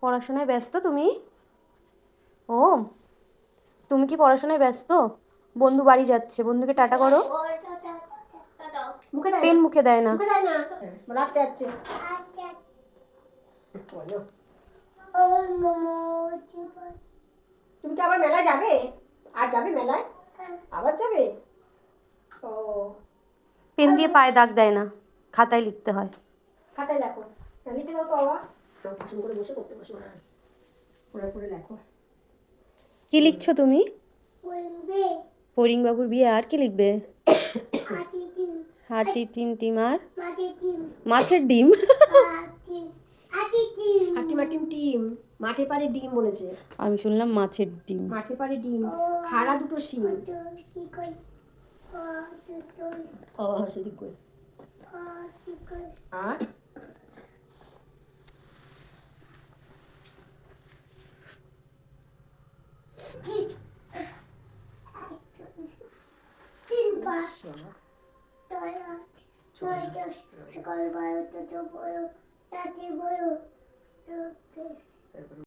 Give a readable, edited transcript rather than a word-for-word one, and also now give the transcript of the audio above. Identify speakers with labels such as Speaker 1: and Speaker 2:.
Speaker 1: পড়াশোনায় ব্যস্ত তুমি? ও, তুমি কি পড়াশোনায় ব্যস্ত? বন্ধু বাড়ি যাচ্ছে, বন্ধুকে টাটা করো।
Speaker 2: মুখে দেয়
Speaker 1: পেন
Speaker 2: না,
Speaker 1: মুখে দেয় না।
Speaker 2: মুখে দেয় না, রাখতে যাচ্ছে। তুমি কি আবার মেলায় যাবে? আর যাবে মেলায়? আবার যাবে? ও,
Speaker 1: পেন দিয়ে পায়ে দাগ দেয় না, খাতায় লিখতে হয়।
Speaker 2: খাতায় লেখো, লিখে দাও তো বাবা। পছন্দ করে বসে করতে বসো না, পড়ে পড়ে লেখো।
Speaker 1: কি লিখছো তুমি? ফড়িং বাবুর বিয়ে। আর কি লিখবে? হাতি টিমটিম। আর মাছের ডিম।
Speaker 2: হাটি মাটিম টিম, মাঠে পারে ডিম বলেছে।
Speaker 1: আমি শুনলাম মাছের ডিম।
Speaker 2: মাঠে পারে ডিম, খাড়া দুটো শিম। ও সেদিক কই। আর